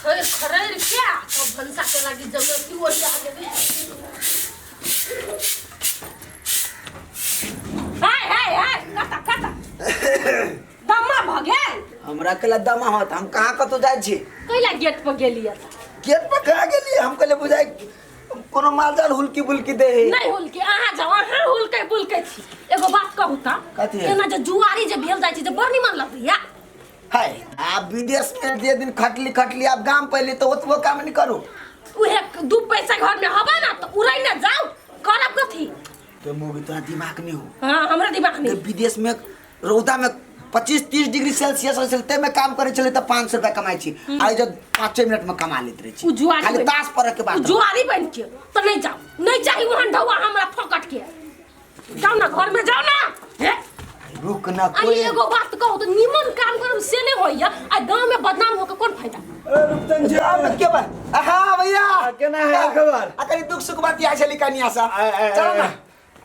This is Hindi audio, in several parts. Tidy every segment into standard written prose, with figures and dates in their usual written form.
अरे खरर क्या तो भंसा के लगी जरूरत की वही आगे हाय हाय हाय काटा दमा भ गेल हमरा केला दमा होत हम कहां क तो जाय छी कैला गेट पर गेलिए गेट पर कहां गेली हम कहले बुझाई कोनो मालजाल हुलकी बुलकी दे नहीं हुलकी अहाँ जाओ अहाँ हुलके बुलके छी एगो बात कहू त एना जे जुआरी जे भेल जाय छी जे बड़ निमन लगैया हाय आप विदेश में जे दिन खटली आप गांव पहले तो ओतबो काम नहीं करू उहे दू पैसा घर में हवा ना तो उड़ै ना जाओ करब कथी तो मोगी तोरा दिमाग नहीं हो हां हमरा दिमाग नहीं विदेश में रौदा में 25-30 डिग्री सेल्सियस होते में काम करे चले तो 500 रुपया कमाई छी आई जब 5 मिनट में कमा लेत रही छी खाली तास पर के बात जुआरी बन के तो नहीं जाओ नहीं चाहिए वहां ढवा हमरा फकट के जाओ ना घर में जाओ ना हे रुक ना कोई एगो बात कहू तो निमन काम करम से नहीं होइया आ गांव में बदनाम होके कौन फायदा रुकतन जी आप के बात हां भैया केना है खबर अकरी दुख सुख बात या चली कनिया सा चलो ना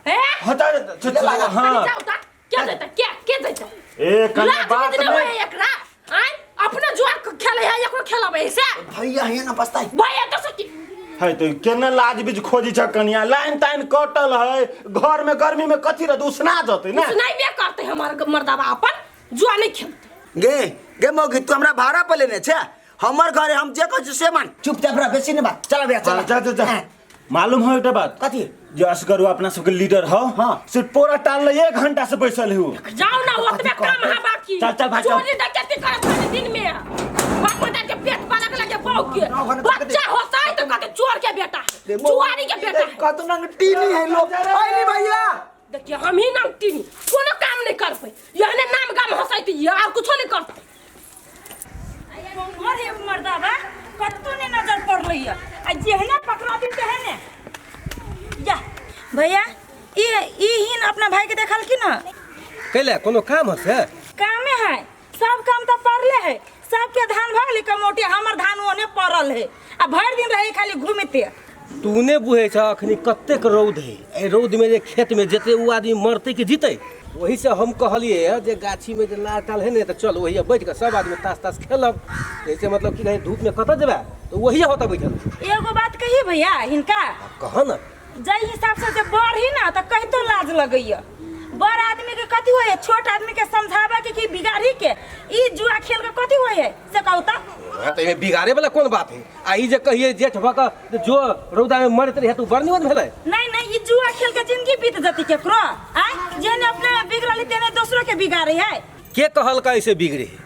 हे हटा हां क्या देता क्या देता ए कने बात नहीं एकरा आय अपना जुआर खेले है एकरो खेलाबे से भैया है ना पछताई भैया तो सकी है तो केना लाज बीज खोजी छ कनिया लाइन ताइन कटल है घर में गर्मी में कथि रह उसना जते ना नहीं बे करते हमार मर्दावा अपन जुआ नहीं खेलते गे मोगी तू हमरा भाड़ा पे लेने छे हमर घरे हम जे कह से मान चुपचाप रह बेसी नहीं बात चल भैया चल जा मालूम है एकटा बात कथि जो असगरु अपना सबके लीडर हो हां सिर्फ पूरा टाल 1 घंटा से बैसल हो जाओ ना ओतबे काम है बाकी चल भाई चोरी डकैती करे पूरे दिन में बाप बेटा के पेट बालक लगे भौंक के बच्चा होता है तो कहते चोर के बेटा है जुआरी के बेटा है का तो नंग टीनी है लोग आई नहीं भैया देखिए हम ही नाम टीनी कोनो काम नहीं कर पाए यहने नाम गाम हंसाई ये और कुछ नहीं करते और हे मर्दावा कत्तो ने नजर पड़ रही है आ जेहने पकड़ा दी तेहने या भैया ई हिन अपना भाई के देखल की ना कैले कोनो काम है कामे है सब काम तो पड़ले है सबके धान भगली कमोटी हमर धान ओने पड़ल है आ भर दिन रही खाली घूमते तूने बुझे छ अखनी कत्तेक रौद है ए रौद में जे खेत में जेते उ आदमी मरते कि जीते वही से हम कहलिए जे गाछी में जे लाटाल है ने तो चल वही बैठ के सब आदमी तास खेलब ऐसे मतलब कि नहीं धूप में कत जेबा तो वही होता बैठल एगो बात कही भैया हिनका कह ना जई हिसाब से जे बढ़ी ना तो कहीं तो लाज लगैया बड़ आदमी के कथी होय छोट आदमी के समझावे के बिगाड़ी के ई जुआ खेल के कथी होय है से कहता तो में बिगाड़े वाला कौन बात है आ ई जे कहिए जेठ भक जो रौदा में मरत रहे तू बरनी होत भेलै नहीं ई जुआ खेल के जिंदगी बीत जती केकरो आय जेने अपने बिगड़ली तेने दूसरों के बिगाड़े है के कहल का ऐसे बिगड़े है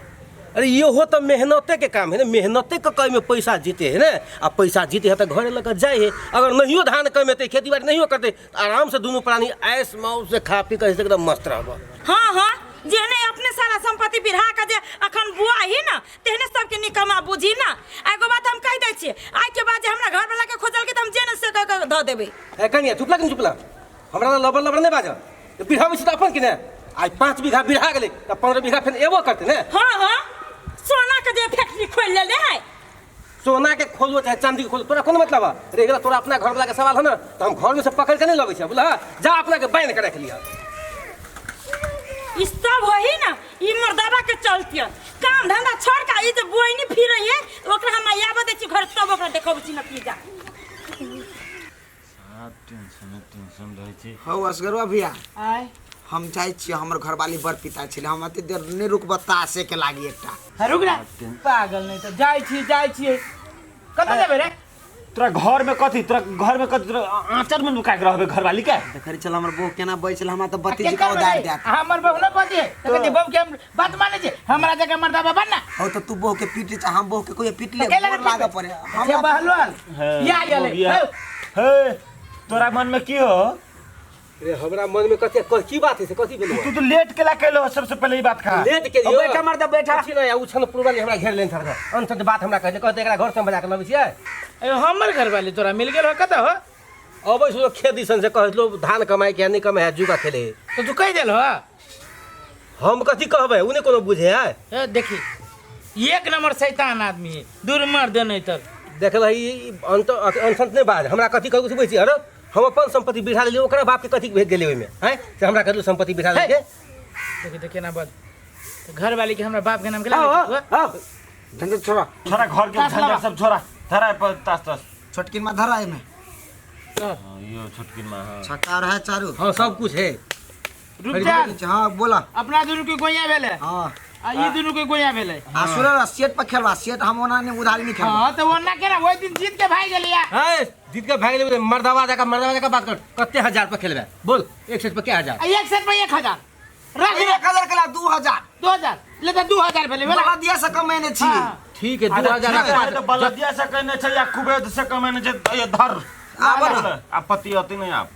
अरे ये हो तो मेहनते के काम है ना मेहनते के कई में पैसा जीते है ना अब पैसा जीते है तो घरे लेकर जाए है अगर नहीं धान कमेते खेती बाड़ी नहीं करते तो आराम से दोनों प्राणी ऐश मौज से खा पी कर एकदम मस्त रहबो हाँ जेने अपने सारा संपत्ति बिरहा के जे अखन बुआ ही ना तेने सबके निकमा बुझी ना एगो बात हम कह दै छी आज के बाद जे हमरा घर वाला के खोजल के हम जेने से क द देबै ए कनिया चुपला हमरा लबर नहीं बाज बिरहा में तो अपन कि ना आज 5 बीघा बिरहा गेलै त 15 बीघा फिर एबो करते ना हाँ सोना के जे फैक्ट्री खोल ले है सोना के खोलो चाहे चांदी के खोलो तोरा कौन मतलब है रेगला तोरा अपना घर वाला के सवाल है ना तो हम घर में से पकड़ के नहीं लगे बोला जा अपना के बैन के रख लिया ई सब होई ना ई मर्दावा के चलतिया काम धंधा छोड़ के ई जे बोइनी फिर रही है ओकरा हम आबे दे छी घर तब ओकरा देखब छी न पी जा टेंशन रहै छै हो असगरवा भैया आय हम चाहे छी हमर घरवाली बर पिता छले हम अते देर नहीं रुकब तासे के लागी एकटा रुक रे पागल नहीं तो जाय छी कत जेबे रे तोरा घर में कथि तोरा आंचर में लुका के रहबे घरवाली के देखै चल हमर बहू केना बैसल हमरा त बत्ती जी का उधार देत हमर बहू न पति तो कहते बहू के बात माने छे हमरा जगह मर्दाबा बनना हो तो तू बहू के पीटे छ हम बहू के कोई पीट ले लागा पड़े हम बहलवान या गेले हे तोरा मन में की हो रे हमरा मन में की बात है से कथी बोलबो तू तो लेट केला कैलो सबसे पहले ई बात का लेट के दियो बैठा मर्दा बैठा छी ना उछन पूर्वल हमरा घेर लेन था अंत बात हमरा कहते एकरा घर से बजा के लबै छियै हमर घर वाले तोरा मिल गेल हो कत हो अबै सो खेती सन से कहलो धान कमाई के नहीं कमाई जुगा खेले तो तू कह देल हो हम कथी कहबै उने कोनो बुझे है देखी एक नंबर शैतान आदमी है दूर मर दे नहीं तर देख भाई अंत अनसंत नहीं बात हमरा कथी कहू से बैसी अरे हम अपन संपत्ति बिठा लेलिए ओकरा बाप के कथी भेज गेले ओइमे हैं से हमरा कहलु संपत्ति बिठा लेके देखी ना बात तो घर वाली के हमरा बाप के नाम के लगा झंझट छोड़ा छोरा घर के तास झंझट लगा। सब छोरा धरा पर तास छोटकिन में धरा है में यो छुटकिन में हां छकार है चारू हाँ सब कुछ है। रूपचंद हाँ बोला अपना दुनू के गोइया भेले हाँ आ ये दुनू के गोइया भेले आसुर सेट पर खेलवा सेट हम ओना ने उधारी नहीं खेलवा हां तो वरना के ना वही दिन जीत के भाग गेलिया है जीत के भाग ले मर्दावा जाकर बात कर कत्ते हजार पे खेलबे बोल एक सेट पे क्या हजार एक सेट पे 1000 रख ले 1000 के ला 2000 2000 ले तो 2000 भेले भेला बड़ा दिया से कमाने छी ठीक है 2000 तो बलदिया से कहने छै या कुबेद से कमाने छै ये धर आब ना आपत्ति होती नहीं आप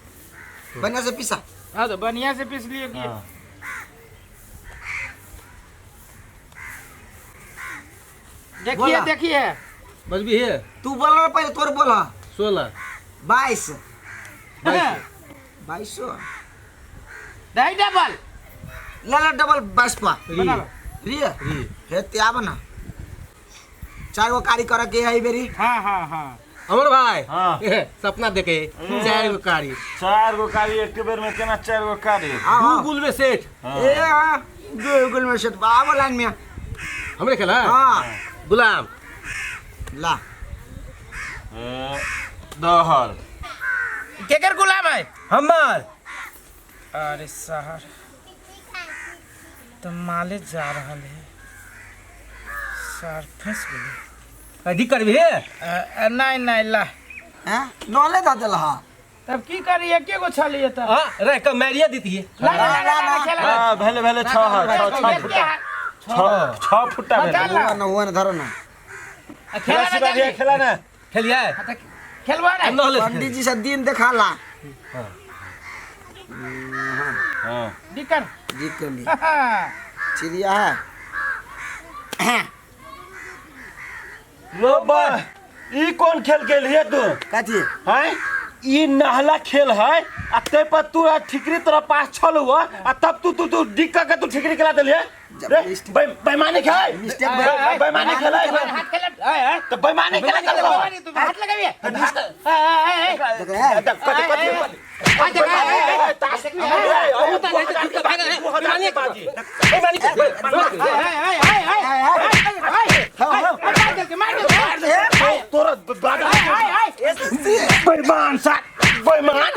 बनिया से पीसा हां तो बढ़िया से पीस लियो कि देखिए बोला। देखिए बस भी है तू बोला पहले तोर बोला 16 22 हाँ। 2200 दही डबल ले ले डबल 22 पा बना लो रिया हे त्याब ना 4 गो कारी करे के है बेरी हां हां हां अमर भाई हाँ। सपना देखे 4 गो कारी 4 गो कारी एक बेर में केना 4 गो कारी गूगल में सेठ ए हां गूगल में सेट बाबा लाइन में हमरे खेला हां गुलाम ला दहल केकर गुलाम है हमार अरे सहर तो माले जा रहा है सर फंस गए अधिक कर भी है नहीं नहीं ला हैं नॉले दा देला हां तब की करी एके गो छलिए त हां रे कमेरिया देती है ला ला ला ला खेला हां भेले 6 फुटा भेले ना हुआ ना धरो ना खेला सिवा भी खेला ना खेलिया खेलवा ना नॉलेज पंडित जी से दिन दिखाला हां दिक्कत जी के लिए चिड़िया है लो बा ई कौन खेल के लिए तू काची हैं ई नहला खेल है आ ते पर तू ठिकरी तरह पास छल हुआ आ तब तू डिक्का के तू ठिकरी खेला देलिए बेईमानी खेल बेईमानी खेल हाथ खेला तो बेईमानी खेल तू हाथ लगाइए बेईमान सा बेईमान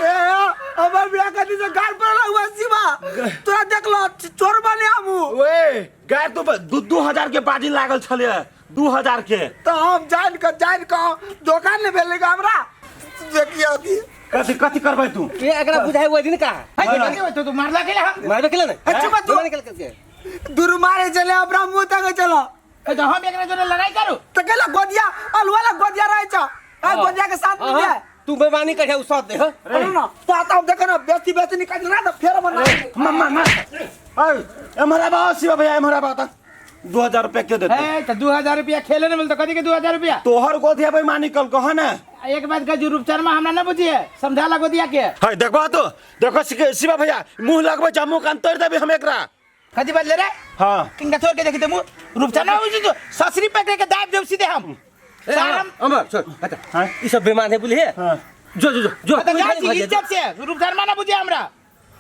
अबर बिया का दी गाल पर हुआ सीमा तोरा देख लो चोर बने हमू ओए गाय तो 2000 के बाजी लागल छले 2000 के तो हम जान के दुकान में भेलेगा हमरा देखिए अभी कथी करबै तू ये एकरा बुझाई हुआ दिन का तो मारला के ला मारबे केला नहीं अच्छा बात तो निकल के दूर मारे चले अपना मुंह तक चलो तो हम एकरा जोरे लड़ाई करू तो केला गोदिया अलवाला गोदिया रहे छ आ गोदिया के साथ में जाए तू बेईमानी करे उ साथ दे अरे ना तो आता हम देखो ना बेटी निकाल ना तो फेर बना मम्मा ओए हमारा बात शिवा भैया हमारा बात 2000 रुपया क्यों देते ए तो 2000 रुपया खेले न मिलतो कथि के 2000 रुपया तोहर गोदिया बेईमानी कल कह ना एक बात का जो रूपचर्मा हमरा न बुझिए समझाला गोदिया के है देखो शिवा भैया मुंह लगबे छ मुंह कान तोड़ देबे हम एकरा कथि बदले रे हां किनका छोड़ के देखि त मुंह रूपचर्मा बुझि तो ससरी पकड़ के दाब देव सीधे हम सारम अमर छोड़ हटा ई सब बेईमान है बोलिए हां जो तो जाई इज्जत से रूपचर्मा न बुझिए हमरा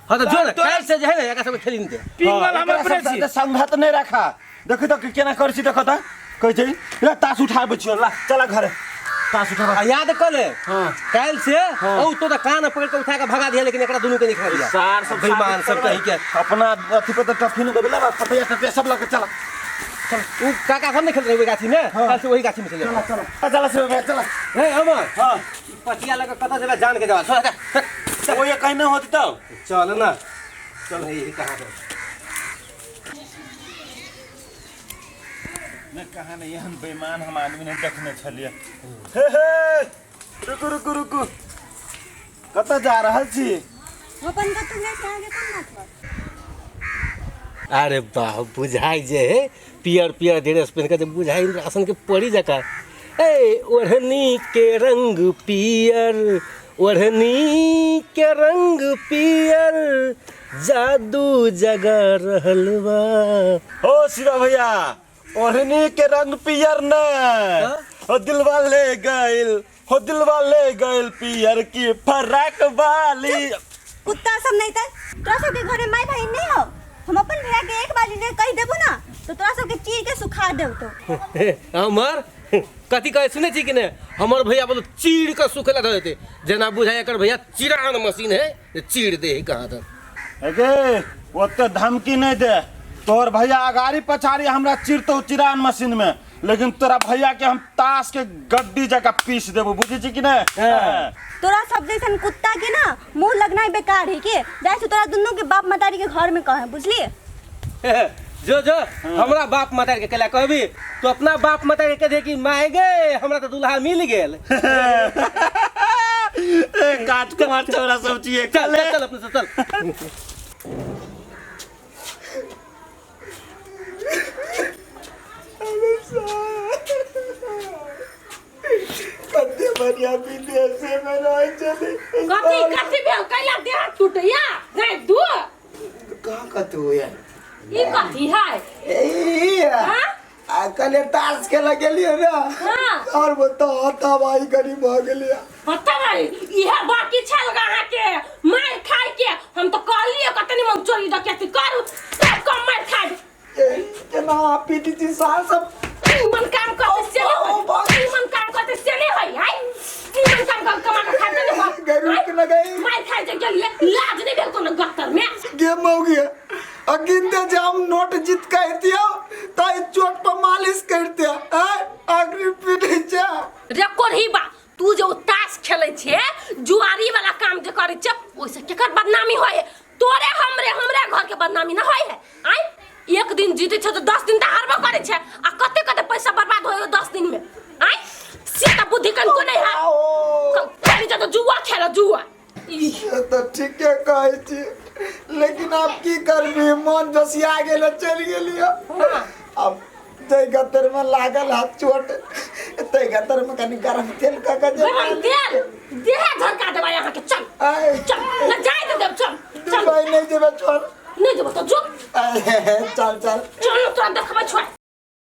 हां तो जो ना काल से जे है ना एका सब खेली नहीं दे पिंगल हम अपने छी संगत नहीं रखा देखो तो केना करछि देखो त कहै छै ला तास उठाबे छियो ला चला घरे तास उठा याद कर ले हां काल से औ तो कान पकड़ के उठा के भगा दिया लेकिन एकरा दोनों के नहीं खा दिया सार सब बेईमान सब कहि के अपना अथी पे तो टफी न देबे ला पतया सब लगे चला उ काका हम नहीं खेल रहे गाछी में काल से वही गाछी में चले चला शिवा भैया चला हे अमर हां पटिया लगा कता से जान के जावा वो ये कहीं न होती तो चल ना चल ये कहां पे न कहा नहीं हम बेईमान हम आदमी ने देखने छलिए हे रुकु कत जा रहल छी अपन का तुम आगे कौन बात अरे बाह बुझाई जे पियर ड्रेस पहन के बुझाई राशन के पड़ी जका ए ओढ़नी के रंग पियर ओढ़नी के रंग पियर जादू जगा रहल बा हो शिवा भैया ओढ़नी के रंग पियर न हो दिलवा ले गइल पियर की फराक वाली कुत्ता सब नहीं था तो सब के घरे माई बहन नहीं हो हम अपन भैया के एक बार जे कह देबो ना तो तोरा सबके चीर के सुखा देब तो हमर कथी कहे सुने छी कि ने हमर भैया बोलो चीड़ के सुखेला धर देते जना बुझाय एकर भैया चिरान मशीन है जे चीड़ दे है कहां तक गे ओते धमकी नहीं दे तोहर भैया अगाड़ी पछाड़ी हमरा चिरतो चिरान मशीन में लेकिन तोरा भैया के हम ताश के गड्डी जगह पीस देबो बुझी छी कि ने तोरा सब जैसन कुत्ता के ना मुंह लगना बेकार है के जैसे तोरा दुनू के बाप मतारी के घर में कहे बुझली जो जो हमरा बाप मतार के कला कहबी तो अपना बाप मतार के दे कि माय गे हमरा तो दुल्हा मिल गेल ए काट के मार छोरा सब चीज चल चल अपने से चल कते बढ़िया विदेश में रह चले कथी कथी भेल कैला देह टूटया रे दू कहां कतो यार ई कथी है हां कल ताश खेला गेलिए ना हां और बताओ दवाई गरी भ गेलिए पता नहीं इहे बाकी छल गहा के मार खाए के हम तो कहलिए कतनी मन चोरी डकैती करू सब कम मार खाए केना पीटी जी साल सब मन काम करते से नहीं मन काम करते से नहीं होई है मन काम कर कमा के खाते नहीं हो गरुक लगाई मार खाए जे गेलिए लाज नहीं भेल कोनो गत्तर में गेम हो गया अगिंदे जाम नोट जीत कर दिया ताई चोट पर मालिश कर दिया आखिरी पीटी जा रेकॉर्ड ही बा तू जो ताश खेले छे जुआरी वाला काम जे करे छे ओसे केकर बदनामी होय तोरे हमरे घर के बदनामी ना होय है आई एक दिन जीते छे तो 10 दिन त हारबो करे छे आ कते कते पैसा बर्बाद होय 10 दिन में आई सीता बुद्धि कन को नहीं है खाली तो जुआ खेला जुआ ये तो ठीक है कहै छी लेकिन आप की करबी मन जसिया गेल चल गेलियो अब तै गतर में लागल हाथ चोट तै गतर में कनी गरम तेल का गरम तेल देह झरका देबा यहां के चल चल न जाय दे देब चल भाई नहीं देबे छोड़ नहीं देबो तो जो चल चल चल तुरंत देखबा छोड़